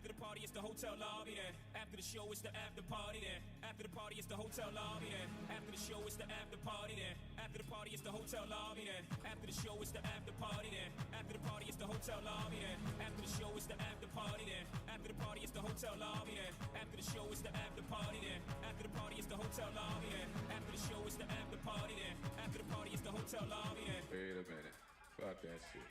After the party, it's the hotel lobby then. After the show, it's the after party then. After the party, it's the hotel lobby then. After the show, it's the after party then. After the party, it's the hotel lobby then. After the show, it's the after party then. After the party, it's the hotel lobby then. After the show, it's the after party then. After the party, it's the hotel lobby then. After the show, it's the after party then. After the party, it's the hotel lobby then. After the show, it's the after party then. After the party, it's the hotel lobby then. Wait a minute. Fuck that shit.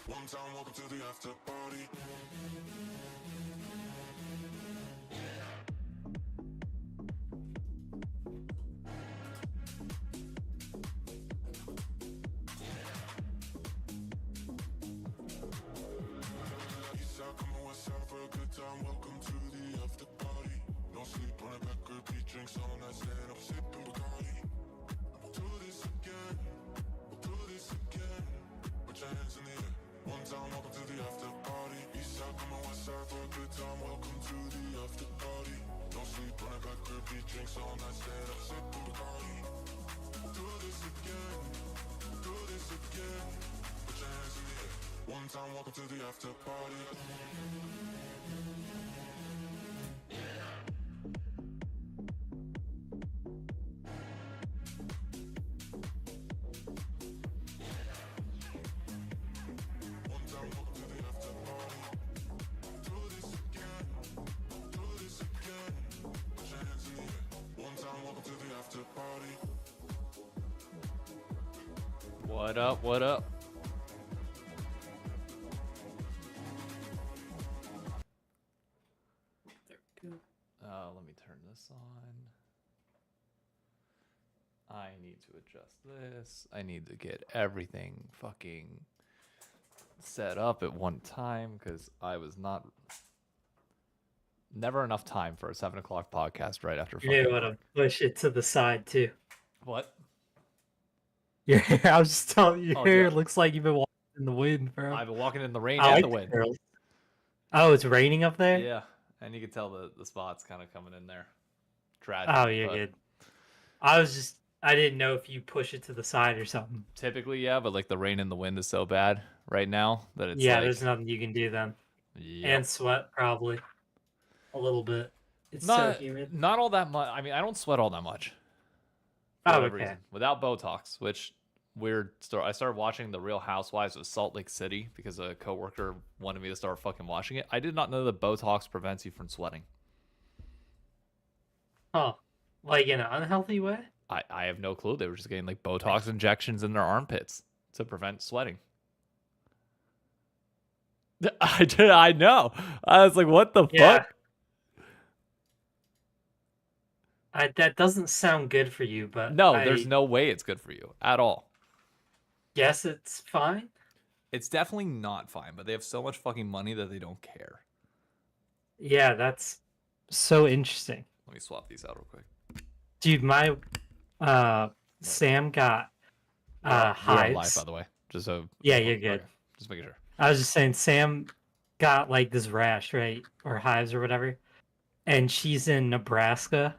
One time, welcome to the after party. Eastside, coming west side for a good time. Welcome to the after party. No sleep on the back, repeat drinks all night, stand up, sipping Bacardi. We'll do this again. We'll do this again. Put your hands in the air. One time, welcome to the after party. Eastside, coming west side for a good time. Welcome to the after party. No sleep on the back, repeat drinks all night, stand up, sipping Bacardi. Do this again, do this again. Put your hands in the air. One time, welcome to the after party. What up? What up? There we go. Let me turn this on. I need to adjust this. I need to get everything fucking set up at one time because I was never enough time for a 7 o'clock podcast right after. You may want to push it to the side too. What? Yeah, I was just telling you, your Oh, hair yeah. looks like you've been walking in the wind, bro. I've been walking in the rain I and like the wind. curls. Oh, it's raining up there? Yeah, and you can tell the spots kind of coming in there. Tragic. Oh, you're but good. I didn't know if you push it to the side or something. Typically, yeah, but like the rain and the wind is so bad right now that it's Yeah, like, there's nothing you can do then. Yep. And sweat, probably. A little bit. It's not, so humid. Not all that much. I mean, I don't sweat all that much. Oh, whatever okay. reason. Without Botox, which I started watching The Real Housewives of Salt Lake City because a coworker wanted me to start fucking watching it. I did not know that Botox prevents you from sweating. Oh, like in an unhealthy way? I have no clue. They were just getting like Botox injections in their armpits to prevent sweating. I know. I was like, what the fuck? That doesn't sound good for you, but No, there's no way it's good for you at all. Guess it's fine. It's definitely not fine, but they have so much fucking money that they don't care. Yeah, that's so interesting. Let me swap these out real quick. Dude, my Sam got You're on hives. live, by the way. Just so Yeah, you're good. Okay. Just making sure. I was just saying, Sam got like this rash, right, or hives or whatever, and she's in Nebraska.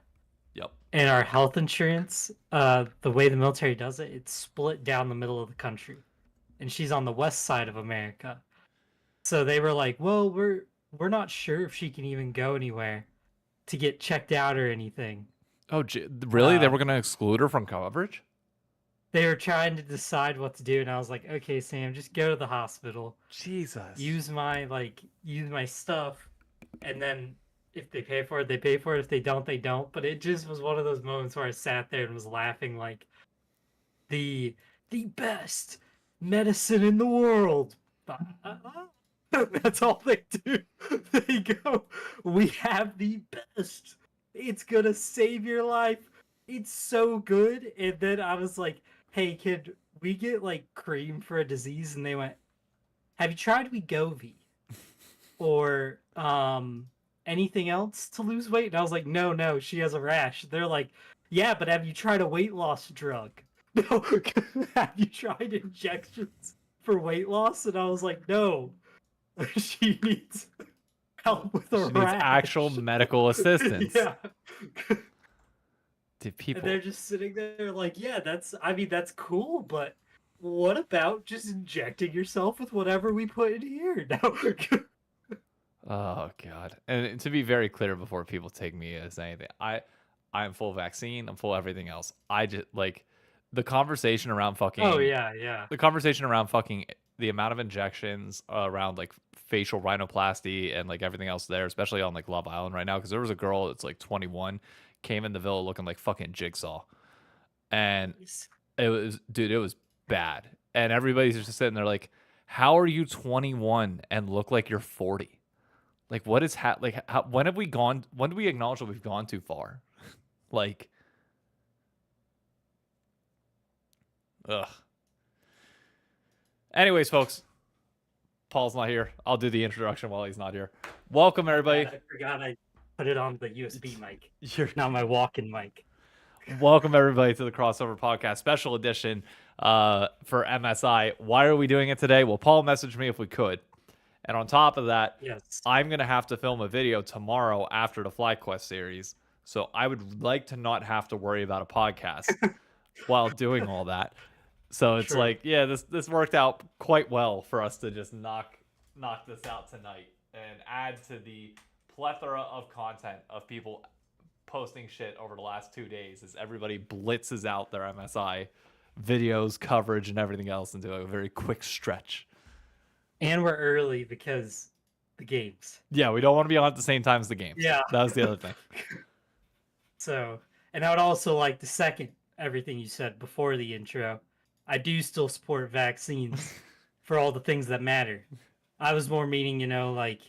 Yep. And our health insurance, the way the military does it, it's split down the middle of the country, and she's on the west side of America. So they were like, "Well, we're not sure if she can even go anywhere to get checked out or anything." Oh, really? They were gonna exclude her from coverage? They were trying to decide what to do, and I was like, "Okay, Sam, just go to the hospital. Jesus. Use my stuff, and then if they pay for it, they pay for it. If they don't, they don't." But it just was one of those moments where I sat there and was laughing like the best medicine in the world. That's all they do. They go, "We have the best. It's gonna save your life. It's so good." And then I was like, "Hey kid, we get like cream for a disease, and they went, "Have you tried Wegovy or anything else to lose weight?" And I was like, "No, she has a rash." They're like, "Yeah, but have you tried a weight loss drug?" No, have you tried injections for weight loss? And I was like, "No, she needs help with a She needs rash." actual medical assistance. Yeah. Did people? And they're just sitting there like, yeah, that's cool, but what about just injecting yourself with whatever we put in here? No. Oh god. And to be very clear before people take me as anything, I'm full vaccine, I'm full everything else. I just like the conversation around fucking Oh yeah. the conversation around fucking the amount of injections around like facial rhinoplasty and like everything else there, especially on like Love Island right now, because there was a girl that's like 21 came in the villa looking like fucking Jigsaw. And it was bad. And everybody's just sitting there like, how are you 21 and look like you're 40? Like, what is when have we gone? When do we acknowledge that we've gone too far? Like, ugh. Anyways, folks, Paul's not here. I'll do the introduction while he's not here. Welcome, everybody. I forgot I put it on the USB mic. You're not my walk-in mic. Welcome, everybody, to the Crossover Podcast Special Edition for MSI. Why are we doing it today? Well, Paul messaged me if we could. And on top of that, yes, I'm going to have to film a video tomorrow after the FlyQuest series. So I would like to not have to worry about a podcast while doing all that. So it's like, yeah, this worked out quite well for us to just knock this out tonight and add to the plethora of content of people posting shit over the last 2 days as everybody blitzes out their MSI videos, coverage, and everything else into a very quick stretch. And we're early because the games. Yeah, we don't want to be on at the same time as the games. Yeah. That was the other thing. So, and I would also like to second everything you said before the intro. I do still support vaccines for all the things that matter. I was more meaning, like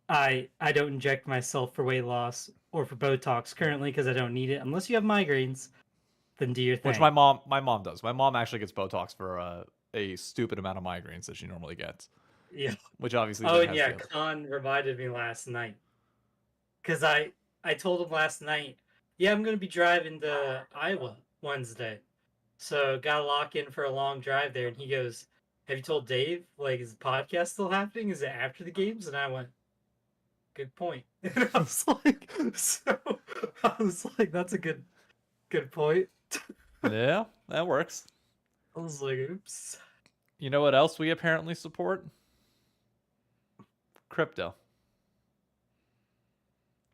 I don't inject myself for weight loss or for Botox currently because I don't need it. Unless you have migraines, then do your thing. Which my mom does. My mom actually gets Botox for a stupid amount of migraines that she normally gets. Yeah. Which obviously. Oh, and yeah, Khan reminded me last night because I told him last night, yeah, I'm gonna be driving to Iowa Wednesday, so gotta lock in for a long drive there. And he goes, "Have you told Dave? Like, is the podcast still happening? Is it after the games?" And I went, "Good point." And I was like, "That's a good point." Yeah, that works. I was like, "Oops." You know what else we apparently support? Crypto.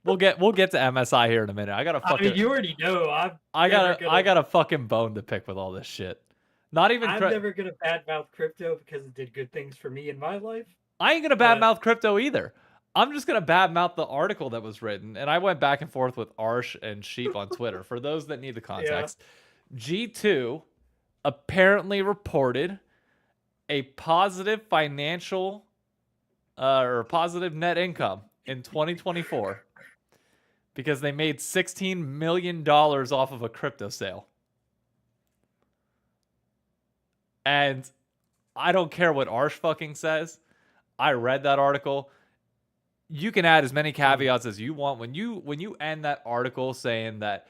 We'll get to MSI here in a minute. I got a fucking. I mean, you already know. I got a fucking bone to pick with all this shit. Not even. I'm never gonna badmouth crypto because it did good things for me in my life. I ain't gonna badmouth crypto either. I'm just gonna badmouth the article that was written, and I went back and forth with Arsh and Sheep on Twitter. For those that need the context, G2 apparently reported a positive financial or positive net income in 2024 because they made $16 million off of a crypto sale. And I don't care what Arsh fucking says. I read that article. You can add as many caveats as you want. When you end that article saying that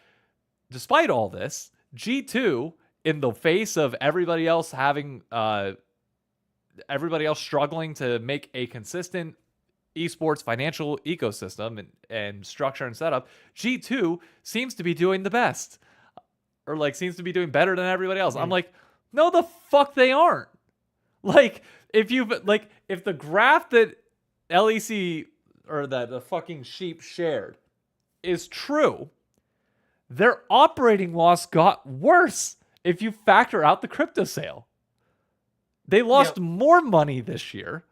despite all this, G2, in the face of everybody else having everybody else struggling to make a consistent esports financial ecosystem and structure and setup, G2 seems to be doing the best, or like seems to be doing better than everybody else. I'm like, no, the fuck they aren't. Like, if the graph that LEC or that the fucking Sheep shared is true, their operating loss got worse if you factor out the crypto sale. They lost more money this year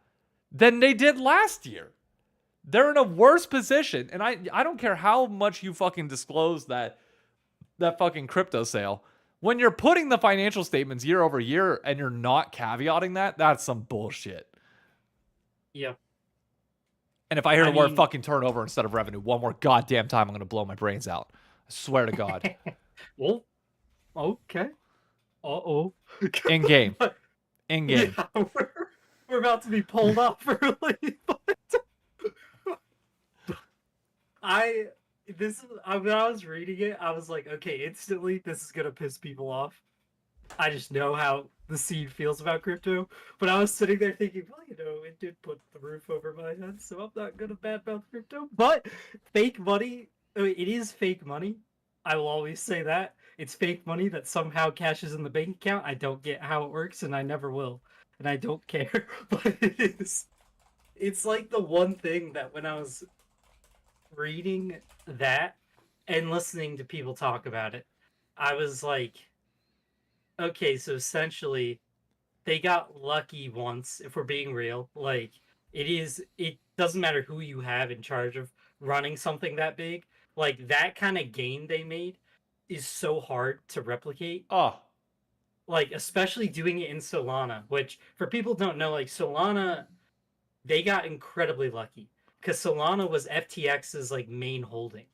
than they did last year. They're in a worse position. And I don't care how much you fucking disclose that fucking crypto sale. When you're putting the financial statements year over year and you're not caveating that, that's some bullshit. Yep. And if I hear the word fucking turnover instead of revenue one more goddamn time, I'm going to blow my brains out. I swear to God. Well, okay. Uh-oh. In game. In game. Yeah, we're about to be pulled off early, but I when I was reading it, I was like, okay, instantly this is gonna piss people off. I just know how the scene feels about crypto. But I was sitting there thinking, well, it did put the roof over my head, so I'm not gonna badmouth crypto. But fake money, it is fake money. I will always say that. It's fake money that somehow cashes in the bank account. I don't get how it works, and I never will. And I don't care. But it is. It's like the one thing that when I was reading that and listening to people talk about it, I was like, okay, so essentially they got lucky once, if we're being real. Like, it doesn't matter who you have in charge of running something that big. Like, that kind of gain they made is so hard to replicate. Oh, Like, especially doing it in Solana, which for people who don't know, like Solana, they got incredibly lucky because Solana was FTX's like main holding.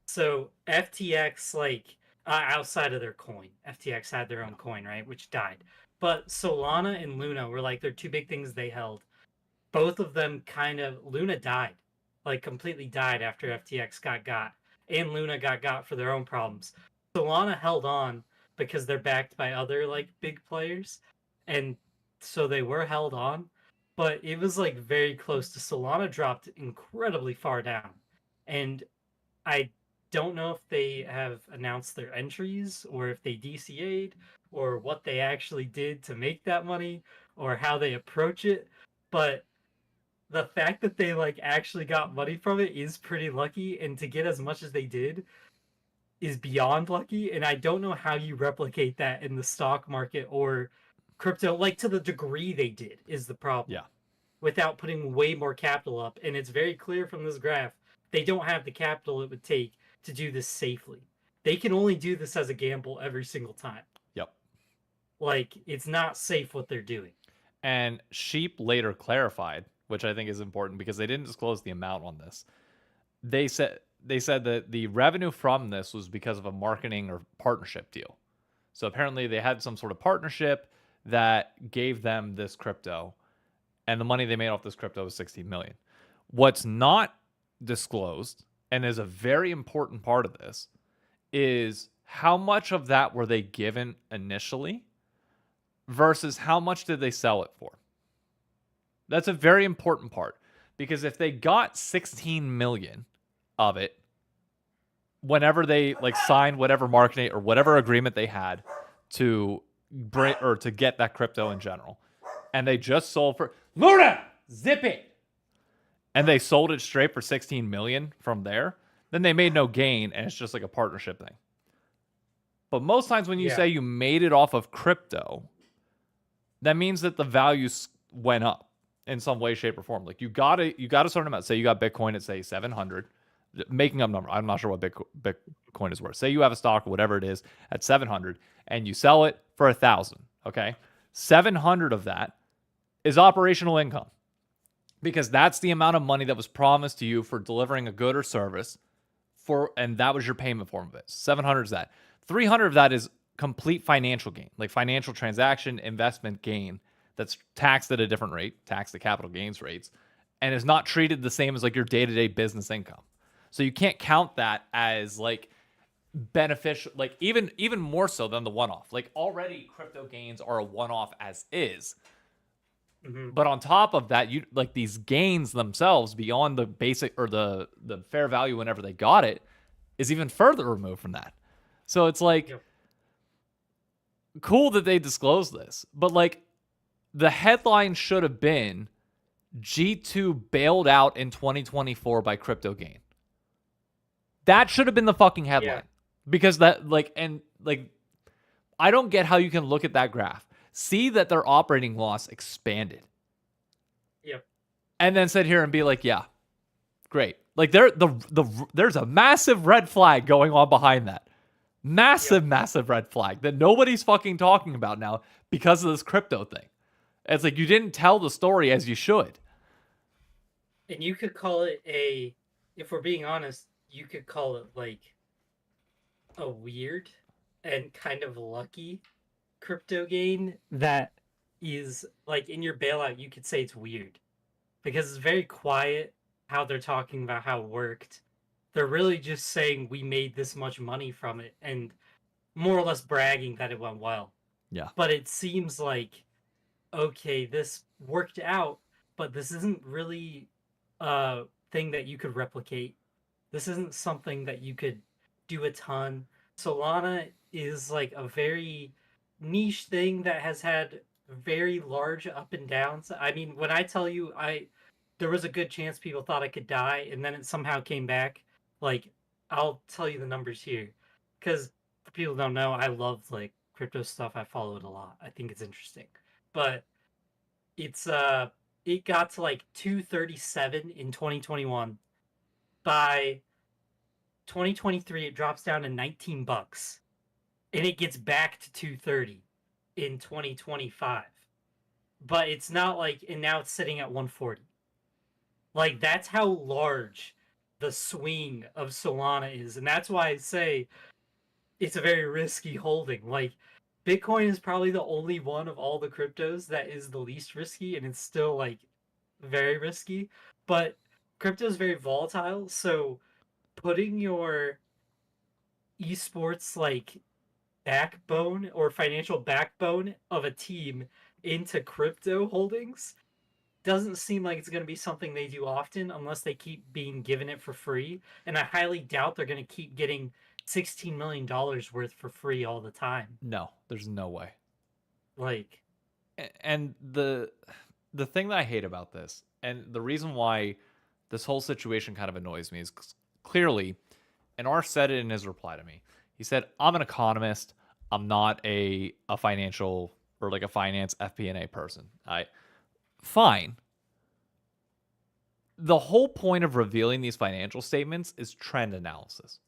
So FTX, like outside of their coin, FTX had their own coin, right, which died. But Solana and Luna were like their two big things they held. Both of them kind of Luna died, like completely died after FTX got, and Luna got for their own problems. Solana held on because they're backed by other like big players, and so they were held on. But it was like very close to Solana dropped incredibly far down, and I don't know if they have announced their entries or if they DCA'd or what they actually did to make that money or how they approach it. But the fact that they like actually got money from it is pretty lucky, and to get as much as they did is beyond lucky. And I don't know how you replicate that in the stock market or crypto, like to the degree they did is the problem. yeah. Without putting way more capital up. And it's very clear from this graph, they don't have the capital it would take to do this safely. They can only do this as a gamble every single time. Yep. Like, it's not safe what they're doing. And Sheep later clarified, which I think is important because they didn't disclose the amount on this. They said that the revenue from this was because of a marketing or partnership deal. So apparently they had some sort of partnership that gave them this crypto, and the money they made off this crypto was 16 million. What's not disclosed, and is a very important part of this, is how much of that were they given initially versus how much did they sell it for? That's a very important part, because if they got 16 million of it whenever they like signed whatever marketing or whatever agreement they had to bring or to get that crypto in general, and they just sold for Luna, zip it, and they sold it straight for 16 million from there, then they made no gain, and it's just like a partnership thing. But most times when you say you made it off of crypto, that means that the values went up in some way, shape, or form. Like you got a certain amount. Say you got Bitcoin at say 700, making up number. I'm not sure what Bitcoin is worth. Say you have a stock or whatever it is at 700, and you sell it for 1,000. Okay, 700 of that is operational income, because that's the amount of money that was promised to you for delivering a good or service, and that was your payment form of it. 700 is that. 300 of that is complete financial gain, like financial transaction investment gain that's taxed at a different rate, taxed at capital gains rates, and is not treated the same as like your day-to-day business income. So you can't count that as like beneficial, like even more so than the one-off. Like already crypto gains are a one-off as is. Mm-hmm. But on top of that, you like these gains themselves beyond the basic or the fair value whenever they got it is even further removed from that. So it's like cool that they disclosed this, but like the headline should have been G2 bailed out in 2024 by crypto gain. That should have been the fucking headline. Because that I don't get how you can look at that graph, see that their operating loss expanded. Yep. And then sit here and be like, yeah, great. Like there's a massive red flag going on behind that. Massive red flag that nobody's fucking talking about now because of this crypto thing. It's like you didn't tell the story as you should. And you could call it if we're being honest, you could call it like a weird and kind of lucky crypto gain that is like in your bailout, you could say it's weird because it's very quiet how they're talking about how it worked. They're really just saying we made this much money from it and more or less bragging that it went well. Yeah. But it seems like, okay, this worked out, but this isn't really a thing that you could replicate. This isn't something that you could do a ton. Solana is like a very niche thing that has had very large up and downs. I mean, when I tell you there was a good chance people thought I could die and then it somehow came back, like I'll tell you the numbers here. Cuz for people who don't know, I love like crypto stuff. I follow it a lot. I think it's interesting. But it's it got to like 237 in 2021. By 2023 it drops down to $19 and it gets back to 230 in 2025. But it's not like, and now it's sitting at 140. Like that's how large the swing of Solana is, and that's why I say it's a very risky holding. Like Bitcoin is probably the only one of all the cryptos that is the least risky, and it's still like very risky. But crypto is very volatile, so putting your esports like backbone or financial backbone of a team into crypto holdings doesn't seem like it's going to be something they do often unless they keep being given it for free. And I highly doubt they're going to keep getting $16 million worth for free all the time. No, there's no way. Like, And the thing that I hate about this, and the reason why this whole situation kind of annoys me, is clearly, and R said it in his reply to me. He said, "I'm an economist. I'm not a financial or like a finance FP&A person." Fine. The whole point of revealing these financial statements is trend analysis.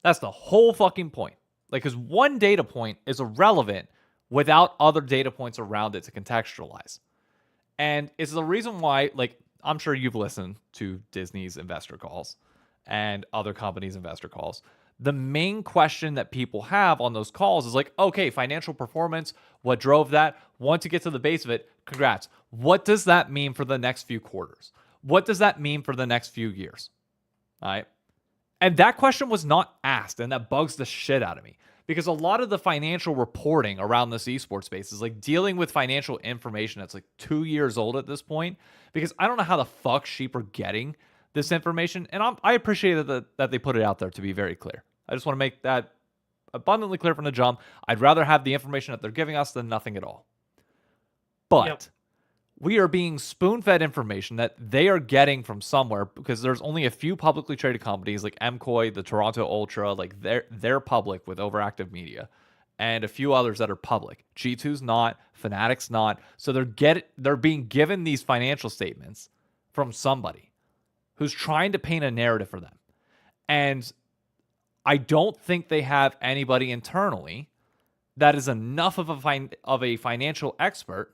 That's the whole fucking point. Like, because one data point is irrelevant without other data points around it to contextualize. And it's the reason why, like, I'm sure you've listened to Disney's investor calls and other companies' investor calls. The main question that people have on those calls is like, okay, financial performance, what drove that? Want to get to the base of it, congrats. What does that mean for the next few quarters? What does that mean for the next few years? All right. And that question was not asked, and that bugs the shit out of me. Because a lot of the financial reporting around this esports space is like dealing with financial information that's like 2 years old at this point. Because I don't know how the fuck sheep are getting this information. And I appreciate that they put it out there, to be very clear. I just want to make that abundantly clear from the jump. I'd rather have the information that they're giving us than nothing at all. But we are being spoon-fed information that they are getting from somewhere, because there's only a few publicly traded companies like MCOY, the Toronto Ultra, like they're public with Overactive Media, and a few others that are public. G2's not, Fnatic's not. So they're being given these financial statements from somebody who's trying to paint a narrative for them. And I don't think they have anybody internally that is enough of a financial expert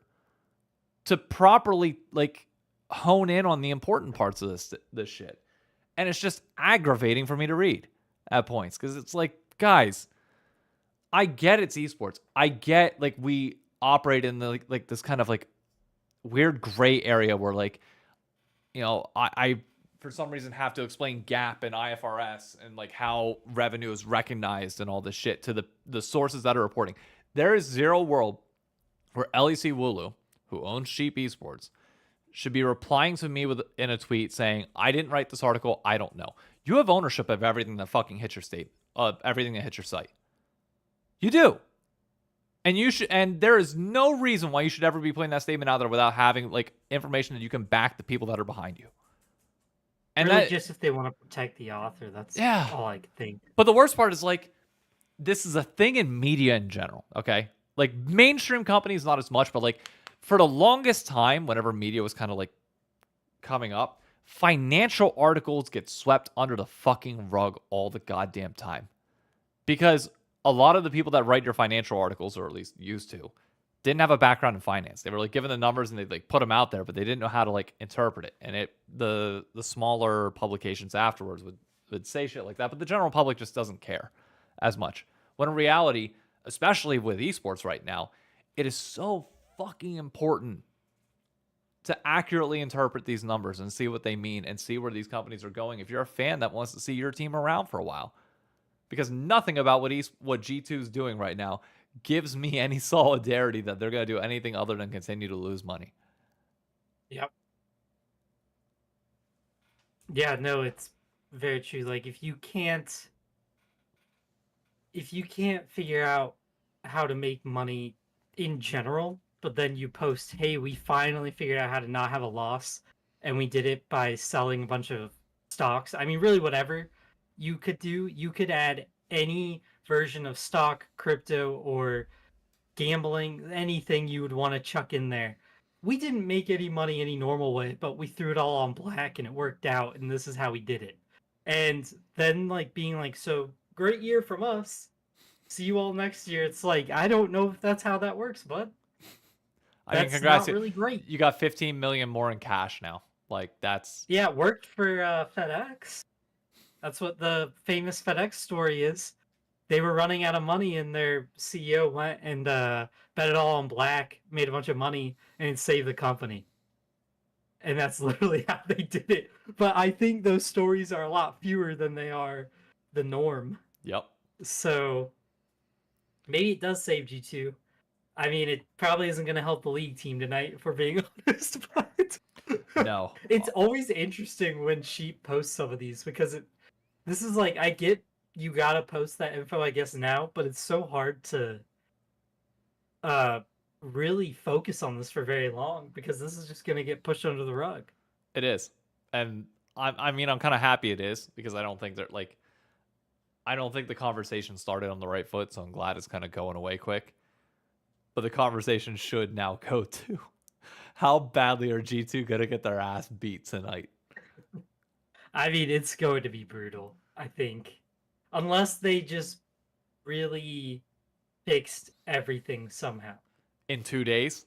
to properly like hone in on the important parts of this shit. And it's just aggravating for me to read at points, because it's like, guys, I get it's esports. I get like we operate in the like this kind of like weird gray area where like, you know, I for some reason have to explain GAAP and IFRS and like how revenue is recognized and all this shit to the sources that are reporting. There is zero world where LEC Wulu, who owns Sheep Esports, should be replying to me in a tweet saying, "I didn't write this article. I don't know." You have ownership of everything that fucking hits your state, of everything that hits your site. You do. And you should, and there is no reason why you should ever be putting that statement out there without having like information that you can back the people that are behind you. And really that, just if they want to protect the author, that's all I think. But the worst part is like, this is a thing in media in general, okay? Like mainstream companies, not as much, but like for the longest time, whenever media was kind of like coming up, financial articles get swept under the fucking rug all the goddamn time. Because a lot of the people that write your financial articles, or at least used to, didn't have a background in finance. They were like given the numbers and they'd like put them out there, but they didn't know how to like interpret it. And the smaller publications afterwards would say shit like that, but the general public just doesn't care as much. When in reality, especially with esports right now, it is so fucking important to accurately interpret these numbers and see what they mean and see where these companies are going if you're a fan that wants to see your team around for a while. Because nothing about what G2's doing right now gives me any solidarity that they're going to do anything other than continue to lose money. Yep. Yeah, no, it's very true. Like if you can't figure out how to make money in general, but then you post, hey, we finally figured out how to not have a loss, and we did it by selling a bunch of stocks. I mean, really, whatever you could do, you could add any version of stock, crypto, or gambling, anything you would want to chuck in there. We didn't make any money any normal way, but we threw it all on black and it worked out, and this is how we did it. And then, like, being like, so great year from us. See you all next year. It's like, I don't know if that's how that works, bud. I mean, That's congrats. not really great. You got 15 million more in cash now. Like, that's... Yeah, it worked for FedEx. That's what the famous FedEx story is. They were running out of money, and their CEO went and bet it all on black, made a bunch of money, and saved the company. And that's literally how they did it. But I think those stories are a lot fewer than they are the norm. Yep. So maybe it does save G2. I mean, it probably isn't going to help the league team tonight, if we're being honest. But No. it's always interesting when Sheep posts some of these, because this is like, I get you gotta post that info, I guess, now, but it's so hard to really focus on this for very long, because this is just gonna get pushed under the rug. It is. And I mean, I'm kind of happy it is, because I don't think they're like... I don't think the conversation started on the right foot, so I'm glad it's kind of going away quick. But the conversation should now go to how badly are G2 going to get their ass beat tonight? I mean, it's going to be brutal, I think. Unless they just really fixed everything somehow. In 2 days?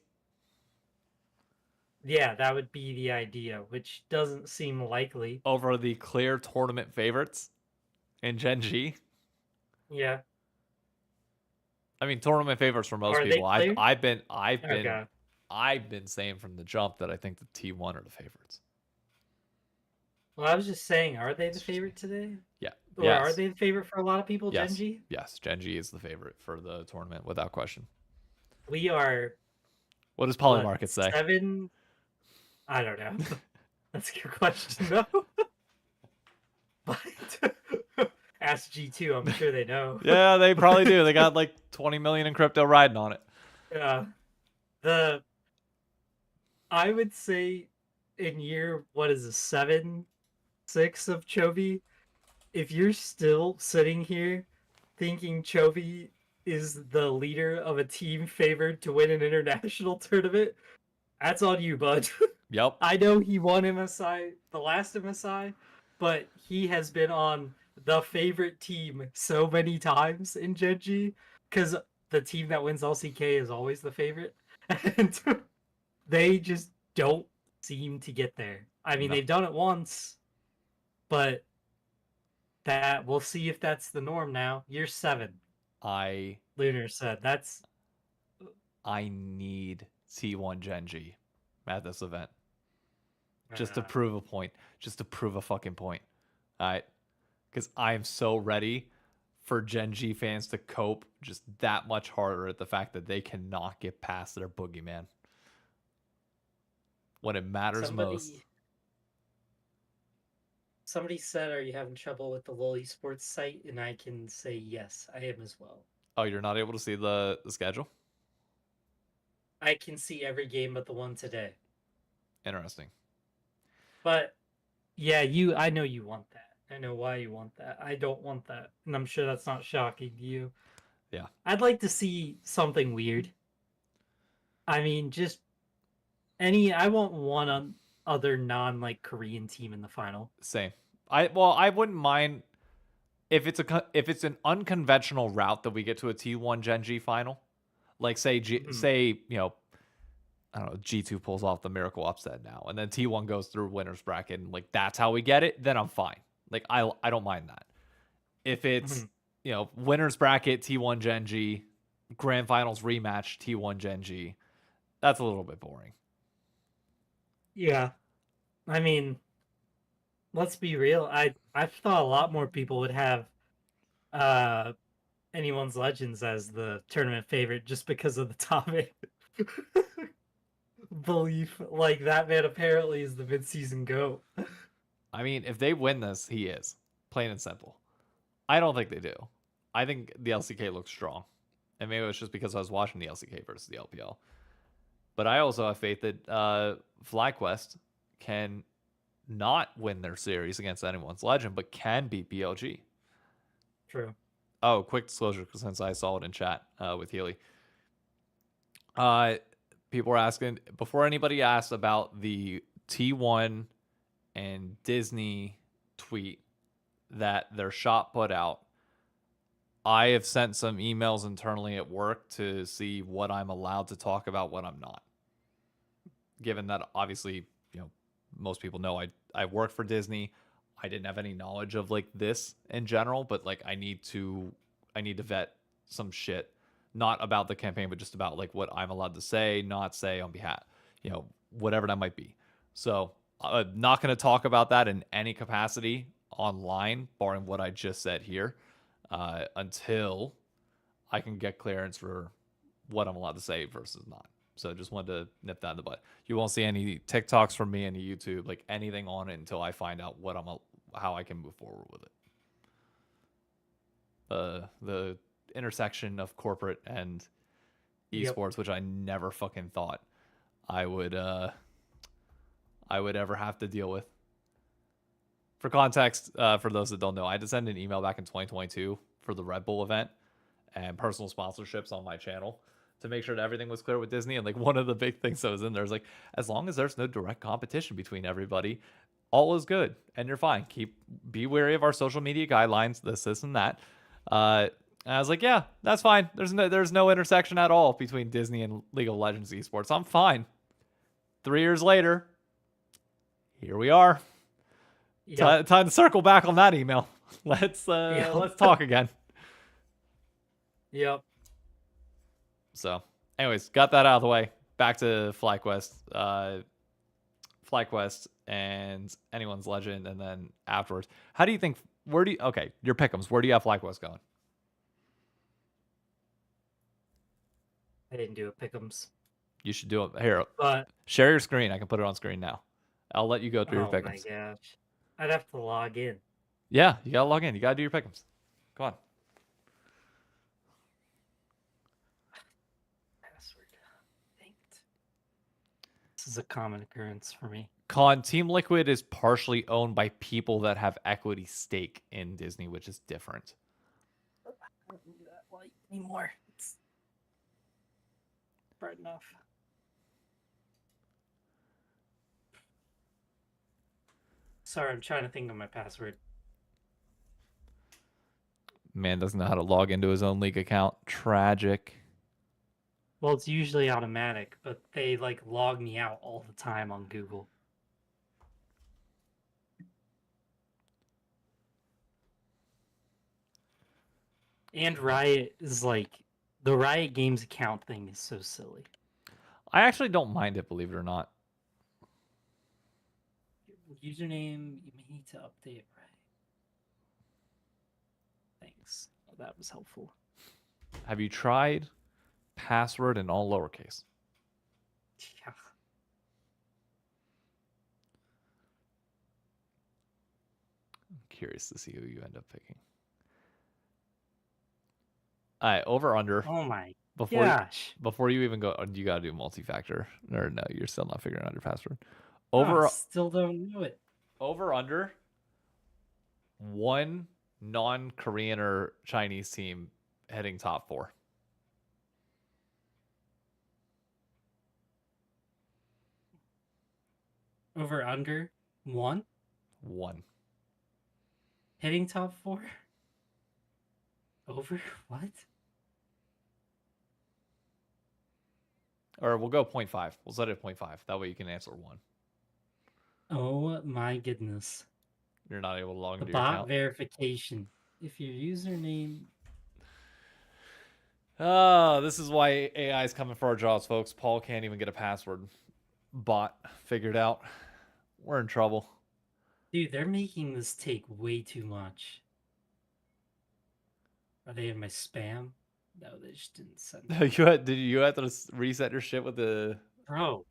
Yeah, that would be the idea, which doesn't seem likely. Over the clear tournament favorites in Gen G? Yeah. I mean, tournament favorites for most Are they people. clear? I've been saying from the jump that I think the T1 are the favorites. Well, I was just saying, are they the favorite today? Yeah. Or Yes. are they the favorite for a lot of people, Yes. Gen G? Yes, Gen G is the favorite for the tournament without question. We are... What does Polymarket say? 7... I don't know. That's a good question, though. But ask G2, I'm sure they know. Yeah, they probably do. They got like 20 million in crypto riding on it. Yeah. I would say in year, what is this, 7, 6 of Chovy, if you're still sitting here thinking Chovy is the leader of a team favored to win an international tournament, that's on you, bud. Yep. I know he won MSI, the last MSI, but he has been on the favorite team so many times in Gen G, because the team that wins LCK is always the favorite, and they just don't seem to get there. I mean, No. they've done it once, but that we'll see if that's the norm now. Year 7, Lunar said. I need T1 Gen G at this event. Just to prove a point. Just to prove a fucking point. Alright? Because I am so ready for Gen G fans to cope just that much harder at the fact that they cannot get past their boogeyman when it matters most. Somebody said, are you having trouble with the LoL Esports site? And I can say yes, I am as well. Oh, you're not able to see the schedule? I can see every game but the one today. Interesting. But yeah, I know you want that. I know why you want that. I don't want that. And I'm sure that's not shocking to you. Yeah. I'd like to see something weird. I mean, just I want one other like Korean team in the final. Same. I wouldn't mind if it's an unconventional route that we get to a T1 Gen G final. Like say I don't know, G2 pulls off the miracle upset now, and then T1 goes through winner's bracket, and like that's how we get it, then I'm fine. Like I don't mind that. If it's winners bracket T1 Gen G, grand finals rematch T1 Gen G. That's a little bit boring. Yeah. I mean, let's be real. I thought a lot more people would have anyone's Legends as the tournament favorite just because of the topic. Belief. Like, that man apparently is the midseason GOAT. I mean, if they win this, he is. Plain and simple. I don't think they do. I think the LCK looks strong. And maybe it's just because I was watching the LCK versus the LPL. But I also have faith that FlyQuest can not win their series against anyone's Legend, but can beat BLG. True. Oh, quick disclosure, since I saw it in chat with Healy. People were asking, before anybody asked about the T1 and Disney tweet that their shop put out, I have sent some emails internally at work to see what I'm allowed to talk about, what I'm not. Given that, obviously, most people know I work for Disney. I didn't have any knowledge of like this in general, but like I need to vet some shit, not about the campaign, but just about like what I'm allowed to say, not say on behalf, whatever that might be. So I'm not going to talk about that in any capacity online, barring what I just said here, until I can get clearance for what I'm allowed to say versus not. So just wanted to nip that in the butt. You won't see any TikToks from me, any YouTube, like anything on it until I find out how I can move forward with it. The intersection of corporate and esports, which I never fucking thought I would ever have to deal with. For context, for those that don't know, I had to send an email back in 2022 for the Red Bull event and personal sponsorships on my channel to make sure that everything was clear with Disney. And like one of the big things that was in there is like, as long as there's no direct competition between everybody, all is good and you're fine. Be wary of our social media guidelines, this and that. And I was like, yeah, that's fine. There's no intersection at all between Disney and League of Legends esports. I'm fine. 3 years later, here we are. Yep. Time to circle back on that email. Let's talk again. Yep. So, anyways, got that out of the way. Back to FlyQuest. FlyQuest and anyone's Legend, and then afterwards, how do you think? Okay, your pick'ems. Where do you have FlyQuest going? I didn't do a pick'ems. You should do it here. But share your screen. I can put it on screen now. I'll let you go through your pick'ems. Oh my gosh, I'd have to log in. Yeah, you gotta log in. You gotta do your pick'ems. Come on. Password. This is a common occurrence for me. Team Liquid is partially owned by people that have equity stake in Disney, which is different. I don't need that light anymore. It's bright enough. Sorry, I'm trying to think of my password. Man doesn't know how to log into his own league account. Tragic. Well, it's usually automatic, but they like log me out all the time on Google. And Riot is like, the Riot Games account thing is so silly. I actually don't mind it, believe it or not. Username, you may need to update, right? Thanks. Oh, that was helpful. Have you tried password in all lowercase? Yeah. I'm curious to see who you end up picking. All right, over under. Oh my gosh. Before you even go, you gotta do multi-factor. Or no, you're still not figuring out your password. I still don't know it. Over under. One non-Korean or Chinese team heading top 4. Over under 1? 1. Hitting top 4? Over what? Or we'll go 0.5. We'll set it at 0.5. That way you can answer 1. Oh my goodness. You're not able to log into the your bot account. verification. If your username Oh, this is why AI is coming for our jobs, folks. Paul can't even get a password bot figured out. We're in trouble. Dude, they're making this take way too much. Are they in my spam? No, they just didn't send it. Did you have to reset your shit with the Bro,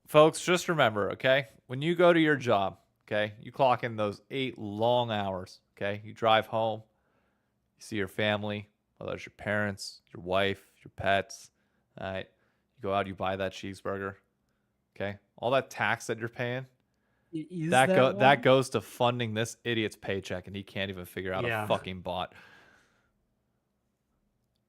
folks? Just remember, okay, when you go to your job, okay, you clock in those 8 long hours. Okay, you drive home, you see your family, whether it's your parents, your wife, your pets. All right, you go out, you buy that cheeseburger. Okay, all that tax that you're paying, is that one? goes to funding this idiot's paycheck, and he can't even figure out Yeah. a fucking bot.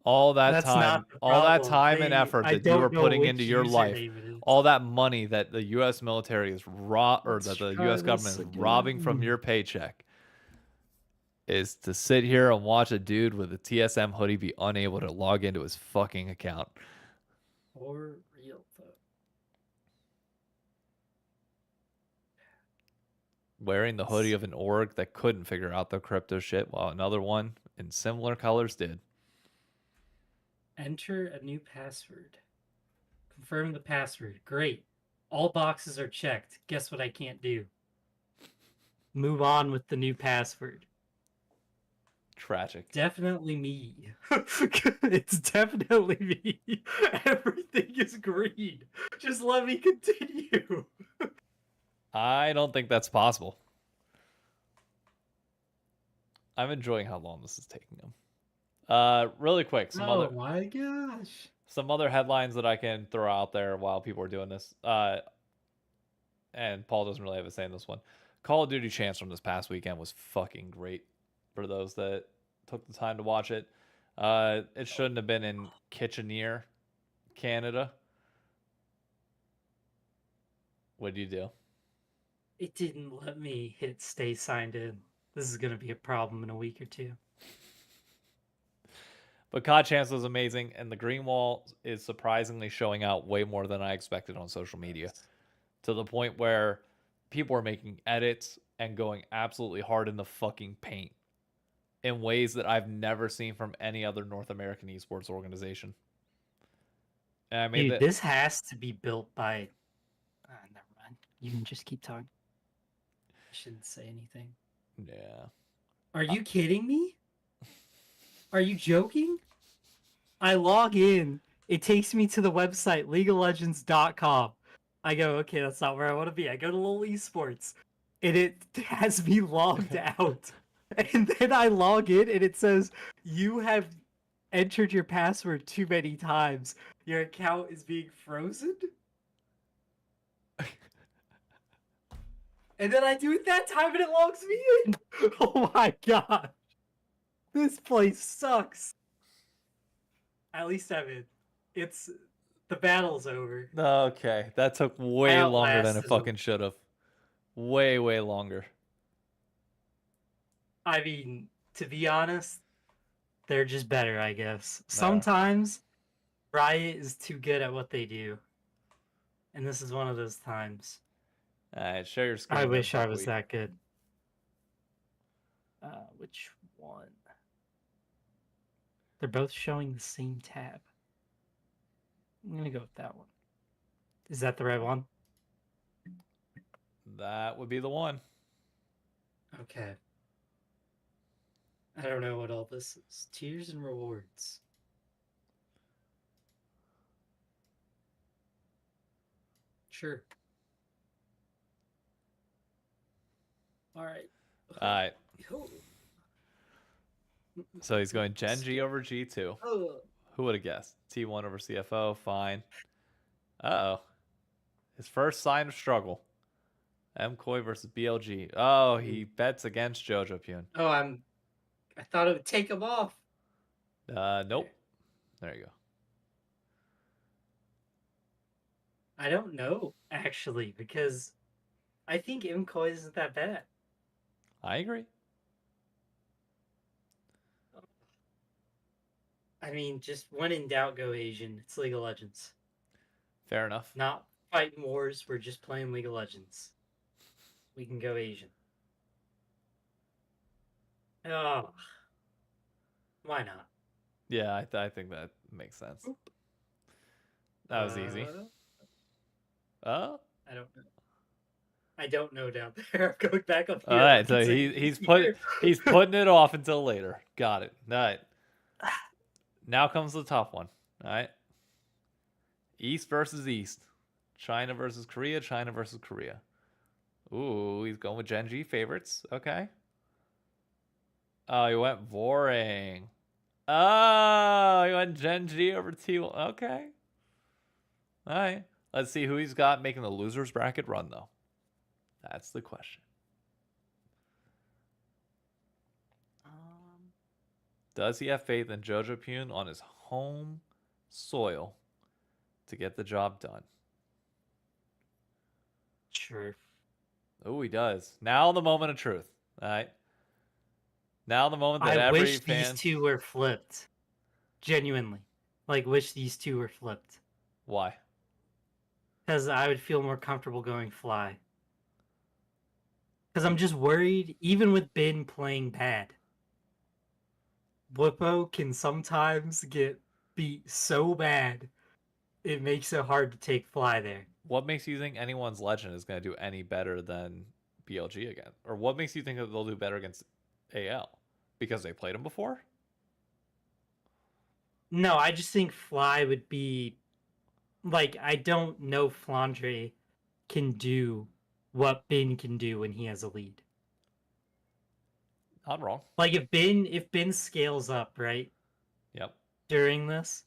All that That's time, not the all that problem. time and effort I that you are don't know putting which into your life, username it is. all that money that the U.S. military is or Let's that the try U.S. this government is again. robbing from your paycheck, is to sit here and watch a dude with a TSM hoodie be unable to log into his fucking account. For real, though. Wearing the hoodie of an org that couldn't figure out the crypto shit, while another one in similar colors did. Enter a new password. Confirm the password. Great. All boxes are checked. Guess what I can't do? Move on with the new password. Tragic. Definitely me. It's definitely me. Everything is green. Just let me continue. I don't think that's possible. I'm enjoying how long this is taking them. Really quick, Oh my gosh. some other headlines that I can throw out there while people are doing this. And Paul doesn't really have a say in this one. Call of Duty Champs from this past weekend was fucking great for those that took the time to watch it. It shouldn't have been in Kitchener, Canada. What do you do? It didn't let me hit stay signed in. This is going to be a problem in a week or two. But COD Champs was amazing, and the green wall is surprisingly showing out way more than I expected on social media, to the point where people are making edits and going absolutely hard in the fucking paint in ways that I've never seen from any other North American esports organization. And I mean Dude, this has to be built by... never mind. You can just keep talking. I shouldn't say anything. yeah. Are you kidding me? Are you joking? I log in. It takes me to the website, LeagueOfLegends.com. I go, okay, that's not where I want to be. I go to LoL Esports, and it has me logged out. And then I log in, and it says, you have entered your password too many times. Your account is being frozen? And then I do it that time, and it logs me in. Oh my god. This place sucks. At least I'm in. It's the battle's over. Okay, that took way longer than it outlasted them. fucking should have. Way, way longer. I mean, to be honest, they're just better, I guess. Sometimes Riot is too good at what they do. And this is one of those times. All right, share your screen. I then, wish I Buckwheat. was that good. Which one? They're both showing the same tab. I'm gonna go with that one. Is that the right one? That would be the one. Okay. I don't know what all this is. Tiers and rewards. Sure. All right. All right. Oh. So he's going Gen G over G2. Oh. Who would have guessed? T1 over CFO. Fine. Uh-oh. His first sign of struggle. MCoy versus BLG. Oh, he bets against Jojo Pune. Oh, I thought it would take him off. Nope. There you go. I don't know, actually, because I think MCoy isn't that bad. I agree. I mean, just when in doubt, go Asian. It's League of Legends. Fair enough. Not fighting wars. We're just playing League of Legends. We can go Asian. Oh. Why not? Yeah, I think that makes sense. That was easy. Oh, I don't know. I don't know down there. I'm going back up all here. right. Like So it's he's putting it off until later. Got it. All right. Now comes the tough one. All right. East versus East. China versus Korea. China versus Korea. Ooh, he's going with Gen G favorites. Okay. Oh, he went boring. Oh, he went Gen G over T1. Okay. All right. Let's see who he's got making the losers bracket run, though. That's the question. Does he have faith in Jojo Pune on his home soil to get the job done? Sure. Oh, he does. Now the moment of truth. All right. Now the moment that I every wish fan. these two were flipped. Genuinely. Like, wish these two were flipped. Why? Because I would feel more comfortable going fly. Because I'm just worried, even with Bin playing bad, Blippo can sometimes get beat so bad, it makes it hard to take fly there. What makes you think anyone's legend is going to do any better than BLG again? Or what makes you think that they'll do better against AL? Because they played him before? No, I just think fly would be like, I don't know Flandre can do what Bin can do when he has a lead. Not wrong. Like if Bin scales up, right, Yep. during this,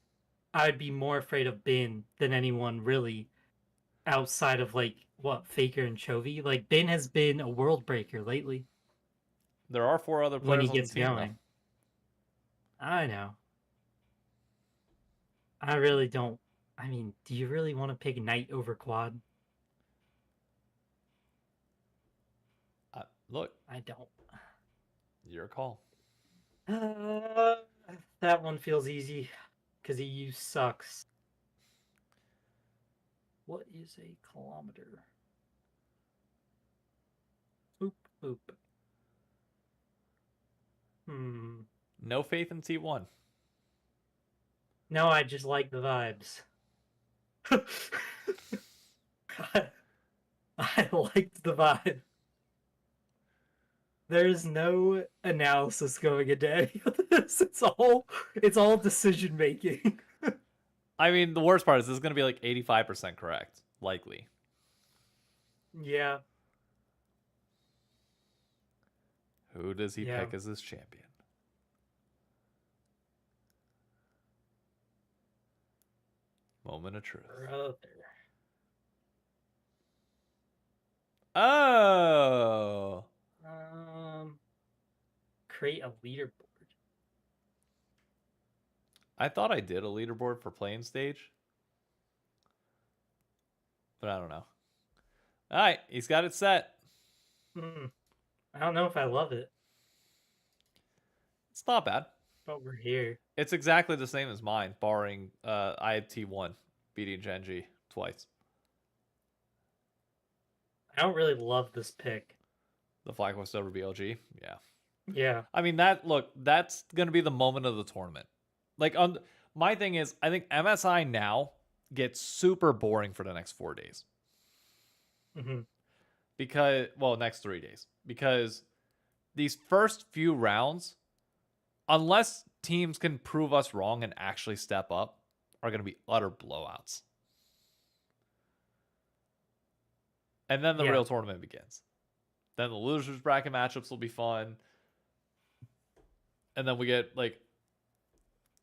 I'd be more afraid of Bin than anyone really outside of like what Faker and Chovy. Like Bin has been a world breaker lately There are 4 other when he players on the gets team, going. I know. I really don't. I mean, do you really want to pick Knight over Quad? though. Look, I don't. your call. That one feels easy because EU sucks. What is a kilometer? Boop boop. No faith in T1. No, I just like the vibes. I liked the vibe. There's no analysis going into any of this. It's all decision making. I mean, the worst part is this is going to be like 85% correct. Likely. Yeah. Who does he Yeah. pick as his champion? Moment of truth. Brother. Oh. Create a leaderboard. I thought I did a leaderboard for playing stage. But I don't know. All right, he's got it set. I don't know if I love it, It's not bad. but we're here. It's exactly the same as mine, barring I had T1 beating Gen G twice. I don't really love this pick. The flag quest over BLG. Yeah. Yeah. I mean, that's going to be the moment of the tournament. Like, my thing is, I think MSI now gets super boring for the next 4 days. Because, well, next 3 days. Because these first few rounds, unless teams can prove us wrong and actually step up, are going to be utter blowouts. And then the real tournament begins. Then the losers bracket matchups will be fun. And then we get like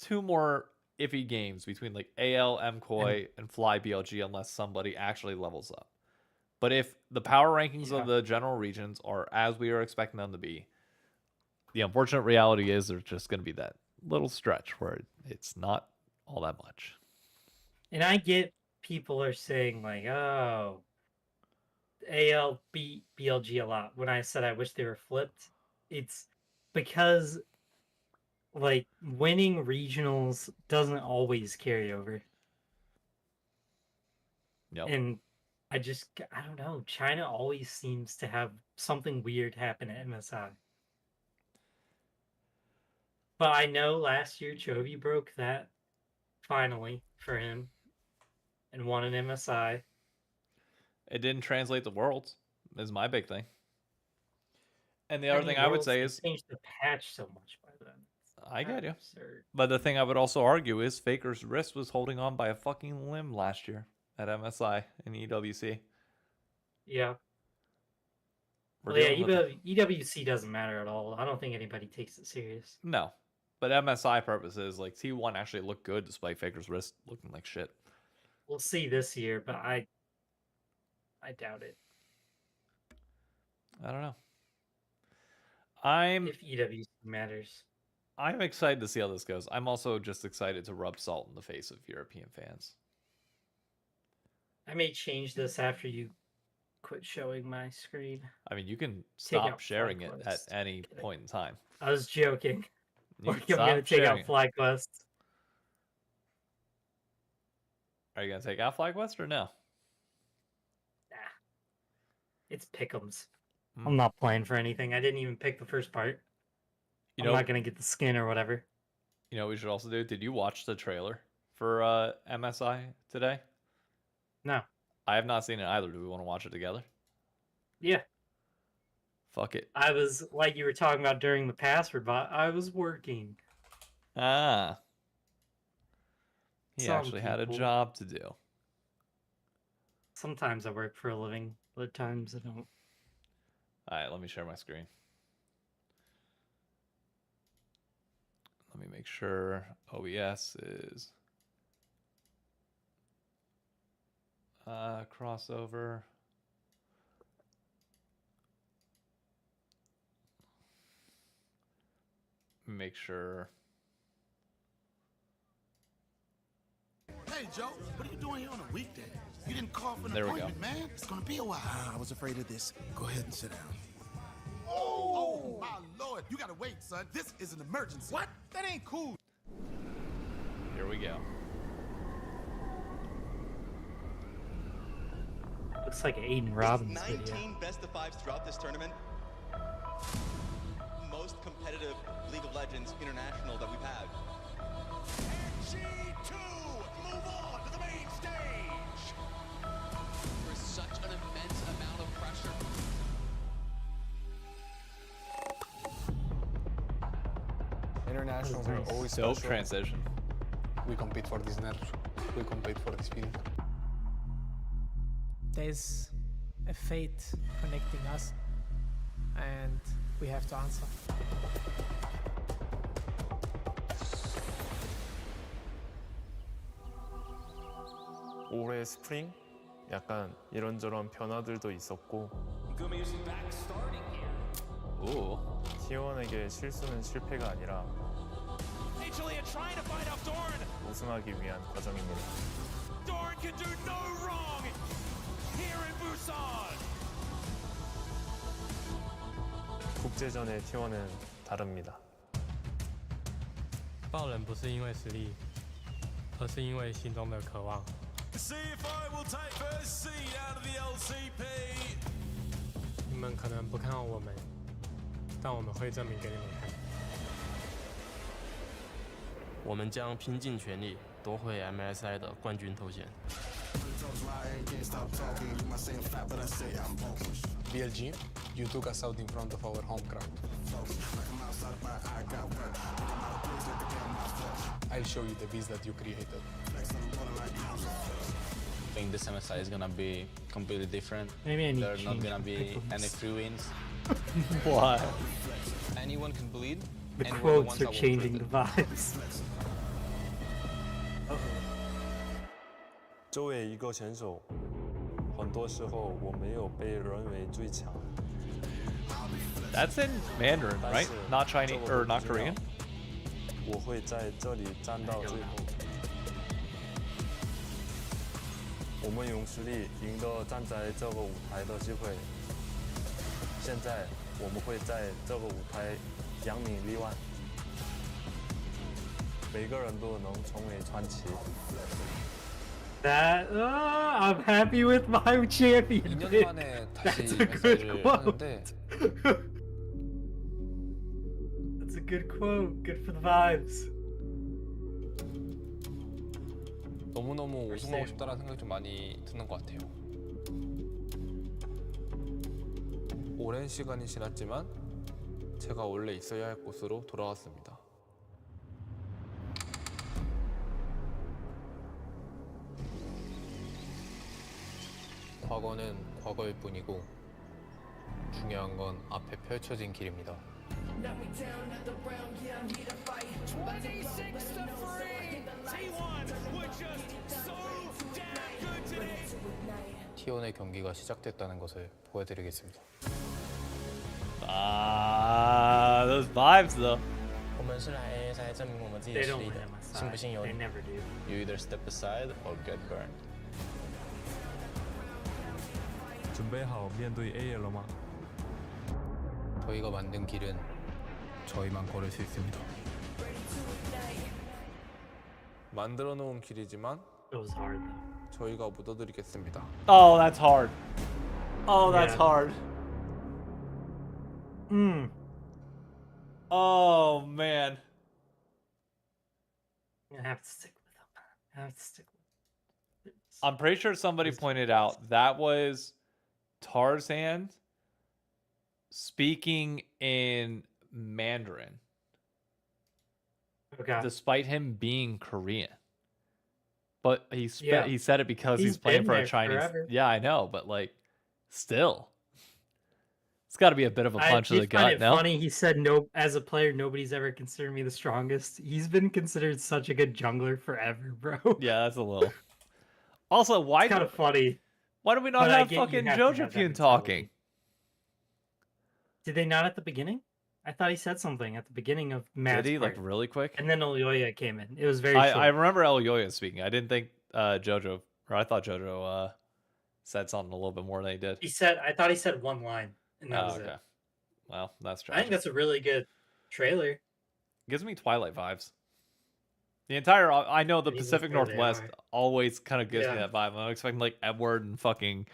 2 more iffy games between like AL, MKOI, and Fly BLG unless somebody actually levels up. But if the power rankings of the general regions are as we are expecting them to be, the unfortunate reality is there's just going to be that little stretch where it's not all that much. And I get people are saying like, oh, AL beat BLG a lot. When I said I wish they were flipped, it's because like winning regionals doesn't always carry over. Yep. And I don't know. China always seems to have something weird happen at MSI. But I know last year Chovy broke that finally for him and won an MSI. It didn't translate to Worlds, is my big thing. And the I other mean, thing I would Worlds, say they is, changed the patch so much by then. I get you. Absurd. But the thing I would also argue is Faker's wrist was holding on by a fucking limb last year at MSI and EWC. Yeah. We're Well, yeah, dealing with EWC doesn't matter at all. I don't think anybody takes it serious. No. But MSI purposes, like T1 actually looked good despite Faker's wrist looking like shit. We'll see this year, but I doubt it. I don't know. If EWC matters. I'm excited to see how this goes. I'm also just excited to rub salt in the face of European fans. I may change this after you quit showing my screen. I mean, you can Take stop out sharing it at FlyQuest. any Kidding. point in time. I was joking. You Like, can I'm gonna stop take sharing out it. FlyQuest. Are you gonna take out FlyQuest or no? Nah. It's pick'ems. Hmm. I'm not playing for anything. I didn't even pick the first part. You I'm know, not gonna get the skin or whatever. you know what we should also do? Did you watch the trailer for MSI today? No. I have not seen it either. Do we want to watch it together? Yeah. Fuck it. I was, like you were talking about during the password bot, I was working. Ah. He Some actually had a people. job to do. Sometimes I work for a living. Other times I don't. Alright, let me share my screen. Let me make sure OBS is crossover. Make sure. Hey, Joe, what are you doing here on a weekday? You didn't call for an There we go. appointment, man. It's gonna be a while. I was afraid of this. Go ahead and sit down. Oh, my Lord. You gotta wait, son. This is an emergency. What? That ain't cool. Here we go. Looks like an Aiden Robbins 19 video. best of fives throughout this tournament. Most competitive League of Legends international that we've had. G2 move on to the main stage. There's such an immense amount of pressure. Internationals are always Dope special. transition. We compete for these nerves. We compete for this feeling. There's a fate connecting us, and we have to answer. 올해 스프링 약간 이런저런 변화들도 있었고 Ooh. T1에게 실수는 실패가 아니라 Julian trying to find out Dorn. 우승하기 위한 과정입니다. Dorn can do no wrong here in Busan. 국제전의 T1은 다릅니다. 爆冷不是因为实力，而是因为心中的渴望。 CFI will take first seed out of the LCP. 你们可能不看好我们，但我们会证明给你们看。我们将拼尽全力夺回 MSI 的冠军头衔。 BLG, you took us out in front of our home crowd. I'll show you the beast that you created. I think this MSI is gonna be completely different. Maybe I need There are to not change gonna the be pickles. any free wins. What? Anyone can bleed. The and we're the quotes ones are that will changing prove the it. vibes. 作为一个选手，很多时候我没有被认为最强。 That's in Mandarin, right? Not Chinese or not Korean? 我会在这里站到最后。我们用实力赢得站在这个舞台的机会。现在我们会在这个舞台扬名立万，每个人都能成为传奇。 That I'm happy with my champion. 2년 만에 다시 That's a good 메시지를 quote. 하는데 That's was a good quote. Good for the vibes. 너무너무 우승하고 싶다라는 생각이 좀 많이 드는 것 같아요. 오랜 시간이 지났지만 제가 원래 있어야 할 곳으로 돌아왔습니다. 과거는 과거일 뿐이고 중요한 건 앞에 펼쳐진 길입니다. 26 to 3. T1 were just so damn good today. T1의 경기가 시작됐다는 것을 보여드리겠습니다. Those vibes though. 我们是来证明我们自己的 They 实 don't 力 win 的， MSI. 信不信由 They 你。 never do. You either step aside or get burned. 저희가 만든 길은 저희만 걸을 수 있습니다. 만들어 놓은 길이지만 It was hard though. 저희가 묻어드리겠습니다. Oh, that's hard. Oh, that's Yeah. hard. Oh man. I have to stick with them. I have to stick with them. I'm pretty sure somebody pointed out that was Tarzan speaking in Mandarin, Okay. despite him being Korean. But he Yeah. he said it because he's He's playing been for a there Chinese. forever. Yeah, I know, but like, still, it's got to be a bit of a punch to I the did find gut. it No, funny. He said, "No, as a player, nobody's ever considered me the strongest." He's been considered such a good jungler forever, bro. yeah, that's a little. Also, why It's kind of funny. why do we not but I have get you fucking have to have that Jojo Pune mentality. talking? Did they not at the beginning? I thought he said something at the beginning of Matt's Did he like part. really quick? And then Olyoya came in. It was very I short. remember El Yoya speaking. I didn't think Jojo, or I thought Jojo said something a little bit more than he did. I thought he said one line, and that was okay. it. Well, that's I tragic. think that's a really good trailer. Gives me Twilight vibes. The entire, I know the Even Pacific before they Northwest are. always kind of gives me Yeah. that vibe. I'm expecting like Edward and fucking,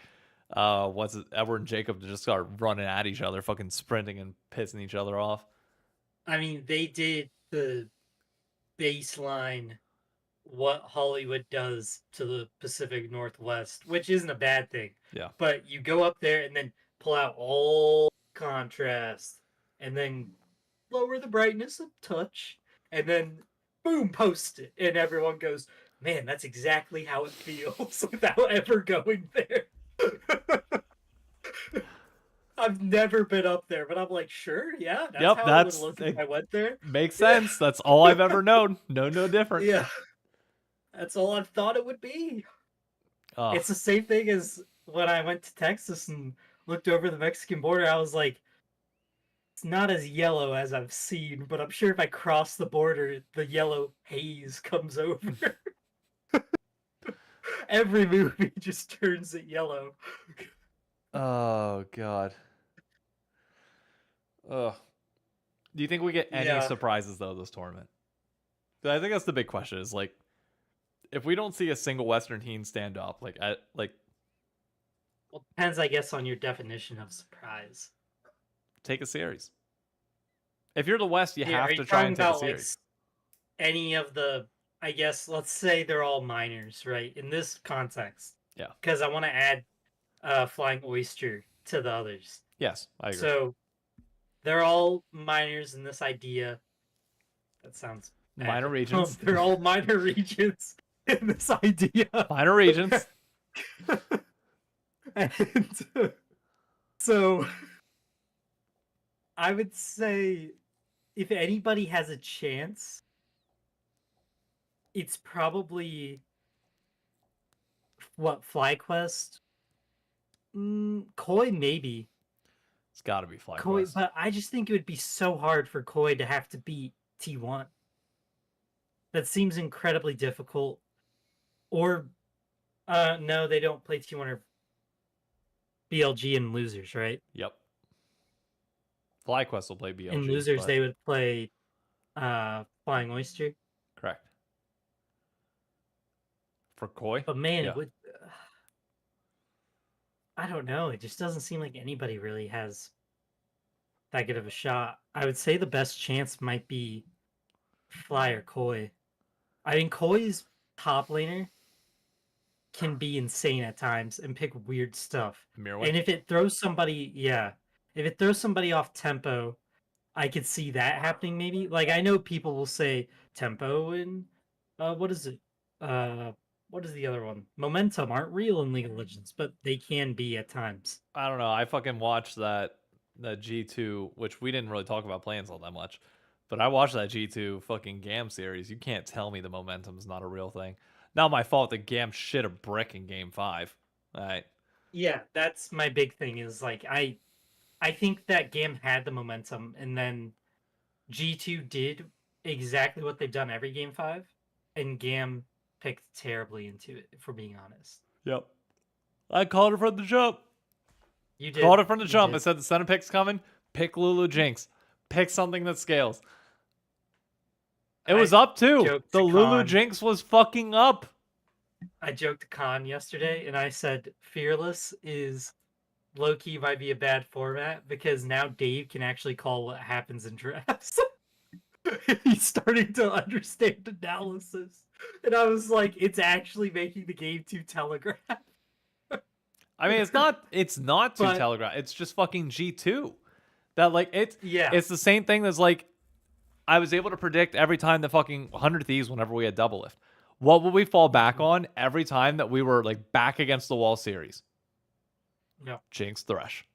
Edward and Jacob to just start running at each other, fucking sprinting and pissing each other off. I mean, they did the baseline what Hollywood does to the Pacific Northwest, which isn't a bad thing. Yeah. But you go up there and then pull out all contrast and then lower the brightness a touch and then boom, post it. And everyone goes, man, that's exactly how it feels without ever going there. I've never been up there, but I'm like, sure, yeah, that's Yep, how that's- it would look if I went there. Makes sense. That's all I've ever known. No different. Yeah. That's all I've thought it would be. Ugh. It's the same thing as when I went to Texas and looked over the Mexican border. I was like, it's not as yellow as I've seen, but I'm sure if I cross the border, the yellow haze comes over. Every movie just turns it yellow. Oh god. Ugh. Do you think we get any Yeah. surprises though this tournament? I think that's the big question. Is like, if we don't see a single Western team stand up, like Well, depends, I guess, on your definition of surprise. take a series. If you're the West, you Yeah, have are to you try and talking take a about, like, series. any of the, I guess, let's say they're all minors, right? In this context. Yeah. Because I want to add Flying Oyster to the others. Yes, I agree. So they're all minors in this idea. That sounds bad. Minor regions. They're all minor regions in this idea. Minor regions. And so I would say if anybody has a chance, it's probably FlyQuest. Koi maybe. It's got to be FlyQuest. Koi, but I just think it would be so hard for Koi to have to beat T1. That seems incredibly difficult. Or no, they don't play T1 or BLG in losers, right? Yep. FlyQuest will play BLG. In losers, but- they would play Flying Oyster. Correct. For Koi? But man, Yeah. it would. I don't know. It just doesn't seem like anybody really has that good of a shot. I would say the best chance might be Fly or Koi. I mean, Koi's top laner can be insane at times and pick weird stuff. And if it throws somebody, if it throws somebody off tempo, I could see that happening maybe. Like, I know people will say tempo and what is it? What is the other one? Momentum aren't real in League of Legends, but they can be at times. I don't know. I fucking watched that G2, which we didn't really talk about playing all that much, but I watched that G2 fucking Gam series. You can't tell me the momentum's not a real thing. Not my fault that Gam shit a brick in Game 5. All right. Yeah, that's my big thing is like I think that Gam had the momentum and then G2 did exactly what they've done every Game 5 and Gam picked terribly into it, if we're being honest. Yep. I called it from the jump. You did. Called it from the You jump. did. I said the center pick's coming. Pick Lulu Jinx. Pick something that scales. It was up too. The Lulu Jinx was fucking up. I joked to Khan yesterday and I said Fearless is low-key might be a bad format because now Dave can actually call what happens in drafts. He's starting to understand analysis. And I was like, it's actually making the game too telegraph. I mean, it's not too telegraph. It's just fucking G2. That like it's the same thing as like I was able to predict every time the fucking 100 Thieves whenever we had double lift. What would we fall back on every time that we were like back against the wall series? No. Jinx Thresh.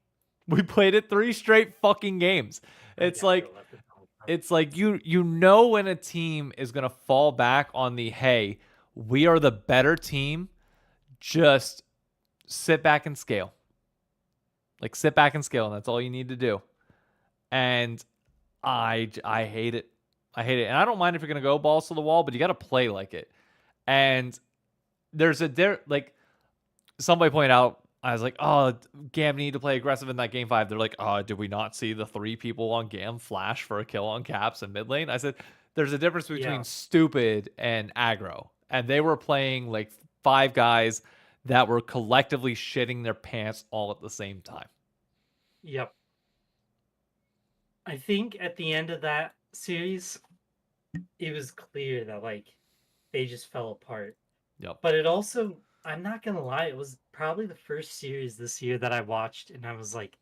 We played it 3 straight fucking games. It's like you know when a team is gonna fall back on the hey, we are the better team. Just sit back and scale. Like sit back and scale, and that's all you need to do. And I hate it. I hate it. And I don't mind if you're gonna go balls to the wall, but you gotta play like it. And there's like somebody pointed out, I was like, oh, Gam need to play aggressive in that game 5. They're like, oh, did we not see the 3 people on Gam flash for a kill on Caps in mid lane? I said, there's a difference between stupid and aggro. And they were playing like 5 guys that were collectively shitting their pants all at the same time. Yep. I think at the end of that series, it was clear that like they just fell apart. Yep. But it also, I'm not gonna lie, it was probably the first series this year that I watched, and I was like,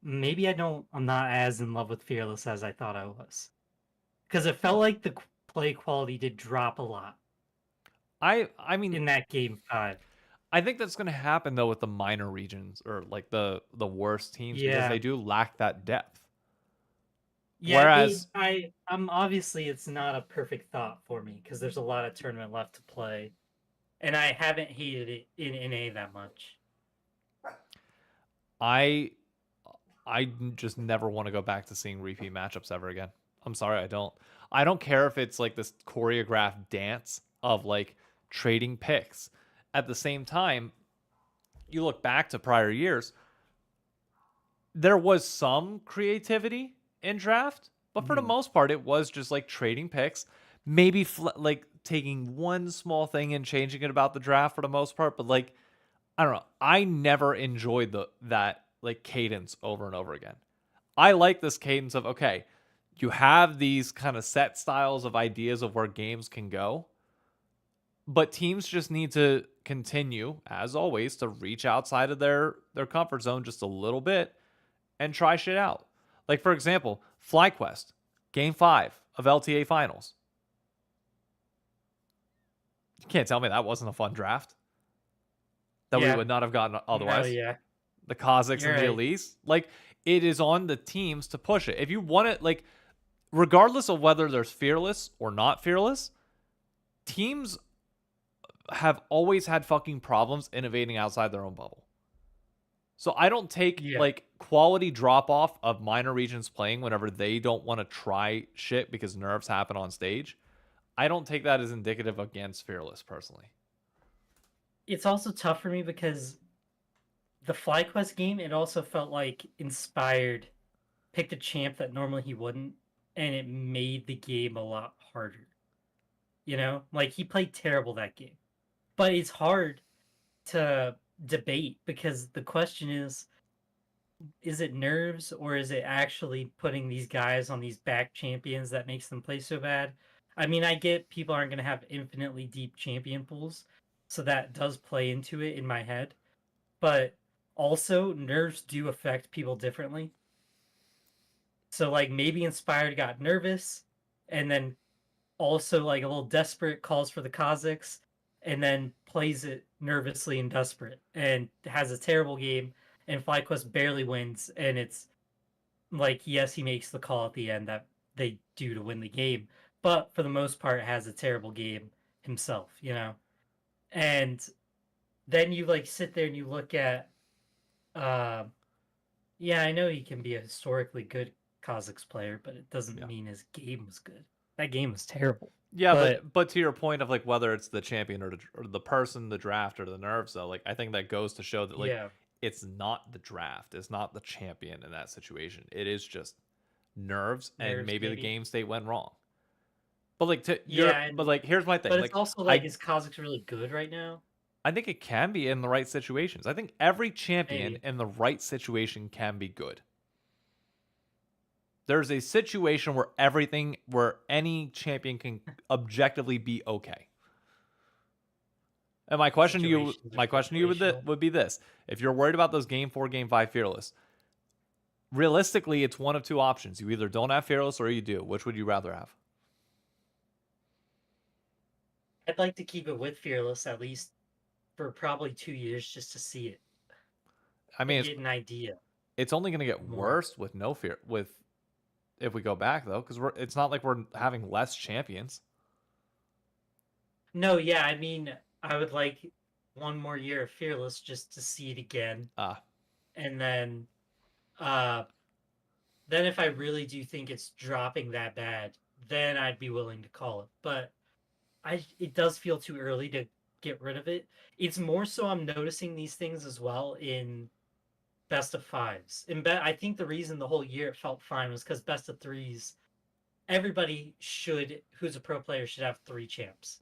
maybe I'm not as in love with Fearless as I thought I was, because it felt like the play quality did drop a lot. I mean, in that game 5. I think that's going to happen though with the minor regions or like the worst teams because they do lack that depth. Yeah, whereas I'm obviously it's not a perfect thought for me because there's a lot of tournament left to play, and I haven't hated it in NA that much. I just never want to go back to seeing repeat matchups ever again. I'm sorry, I don't. I don't care if it's like this choreographed dance of like trading picks. At the same time, you look back to prior years, there was some creativity in draft, but for the most part, it was just like trading picks, maybe like taking one small thing and changing it about the draft for the most part. But like, I don't know, I never enjoyed that like cadence over and over again. I like this cadence of, okay, you have these kind of set styles of ideas of where games can go, but teams just need to continue, as always, to reach outside of their comfort zone just a little bit and try shit out. Like, for example, FlyQuest, Game 5 of LTA Finals. You can't tell me that wasn't a fun draft. That we would not have gotten otherwise. Yeah. The Kazakhs You're and the right. Elise. Like, it is on the teams to push it. If you want it, like, regardless of whether there's Fearless or not Fearless, teams have always had fucking problems innovating outside their own bubble. So I don't take like quality drop off of minor regions playing whenever they don't want to try shit because nerfs happen on stage. I don't take that as indicative against Fearless personally. It's also tough for me because the FlyQuest game, it also felt like inspired, picked a champ that normally he wouldn't, and it made the game a lot harder. You know, like he played terrible that game. But it's hard to debate because the question is, is it nerves or is it actually putting these guys on these back champions that makes them play so bad? I mean, I get people aren't going to have infinitely deep champion pools, so that does play into it in my head. But also, nerves do affect people differently. So, like, maybe Inspired got nervous, and then also, like, a little desperate calls for the Kazakhs, and then plays it nervously and desperate, and has a terrible game, and FlyQuest barely wins, and it's like, yes, he makes the call at the end that they do to win the game, but for the most part has a terrible game himself, you know? And then you like sit there and you look at yeah, I know he can be a historically good Kazakhs player, but it doesn't mean his game was good. That game was terrible. Yeah, but to your point of like whether it's the champion or the person, the draft, or the nerves, though, like I think that goes to show that like it's not the draft, it's not the champion in that situation. It is just nerves and maybe the game state went wrong. But like but like here's my thing. But like, it's also like is Kazakhs really good right now? I think it can be in the right situations. I think every champion in the right situation can be good. There's a situation where any champion can objectively be okay. And my question to you would be this: if you're worried about those game 4, game 5 fearless, realistically, it's one of two options. You either don't have fearless or you do. Which would you rather have? I'd like to keep it with fearless at least for probably 2 years just to see it. I mean, get an idea. It's only going to get worse with no fear if we go back though, because it's not like we're having less champions. No, yeah, I mean, I would like one more year of fearless just to see it again. And then if I really do think it's dropping that bad, then I'd be willing to call it. But it does feel too early to get rid of it. It's more so I'm noticing these things as well in best of 5s. I think the reason the whole year it felt fine was because best of 3s, everybody who's a pro player should have 3 champs.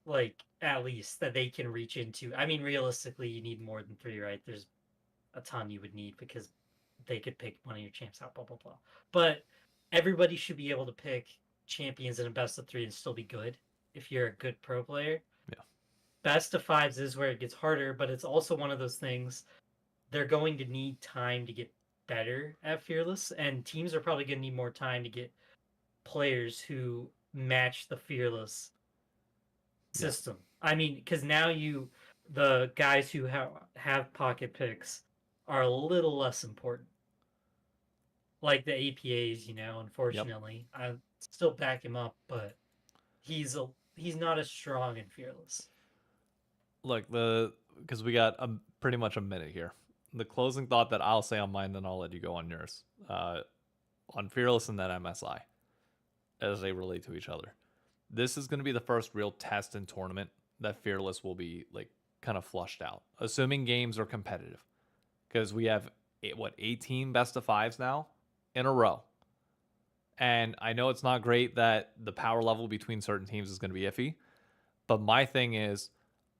Like, at least, that they can reach into. I mean, realistically, you need more than 3, right? There's a ton you would need because they could pick one of your champs out, blah, blah, blah. But everybody should be able to pick champions in a best of 3 and still be good if you're a good pro player. Yeah. Best of 5s is where it gets harder, but it's also one of those things they're going to need time to get better at fearless, and teams are probably going to need more time to get players who match the fearless system. I mean, because now the guys who have pocket picks are a little less important. Like the APAs, unfortunately. I still back him up, but he's not as strong in fearless. Look, because we got pretty much a minute here. The closing thought that I'll say on mine, then I'll let you go on yours. On fearless and then MSI, as they relate to each other. This is going to be the first real test and tournament that fearless will be like kind of flushed out, assuming games are competitive, because we have 18 best of 5s now in a row. And I know it's not great that the power level between certain teams is going to be iffy, but my thing is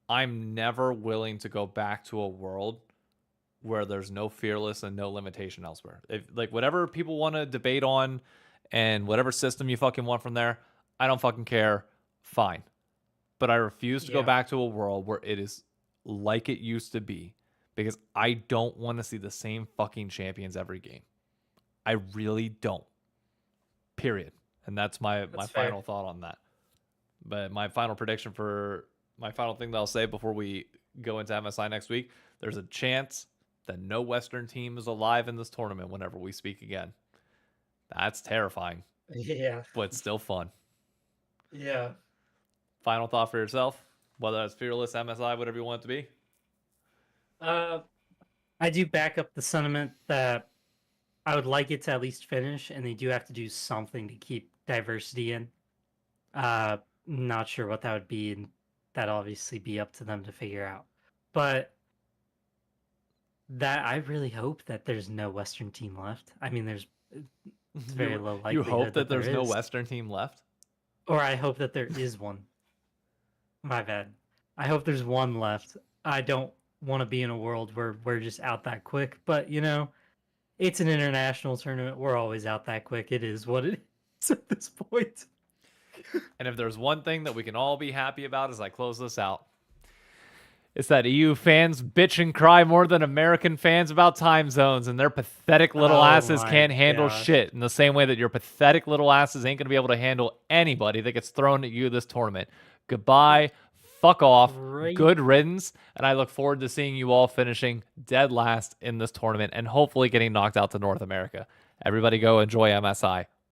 I'm never willing to go back to a world where there's no fearless and no limitation elsewhere. If like whatever people want to debate on and whatever system you fucking want from there, I don't fucking care. Fine. But I refuse to go back to a world where it is like it used to be, because I don't want to see the same fucking champions every game. I really don't. Period. And that's my final thought on that. But my final prediction for my final thing that I'll say before we go into MSI next week, there's a chance that no Western team is alive in this tournament whenever we speak again. That's terrifying. Yeah. But still fun. Yeah. Final thought for yourself, whether that's fearless, MSI, whatever you want it to be. I do back up the sentiment that I would like it to at least finish, and they do have to do something to keep diversity in. Not sure what that would be, and that'd obviously be up to them to figure out. But that I really hope that there's no Western team left. I mean, it's very low likelihood. You hope that there's no is. Western team left? Or I hope that there is one. My bad. I hope there's one left. I don't want to be in a world where we're just out that quick. But, you know, it's an international tournament. We're always out that quick. It is what it is at this point. And if there's one thing that we can all be happy about as I close this out, it's that EU fans bitch and cry more than American fans about time zones, and their pathetic little asses can't handle shit in the same way that your pathetic little asses ain't going to be able to handle anybody that gets thrown at you this tournament. Goodbye. Fuck off. Good riddance. And I look forward to seeing you all finishing dead last in this tournament and hopefully getting knocked out to North America. Everybody go enjoy MSI.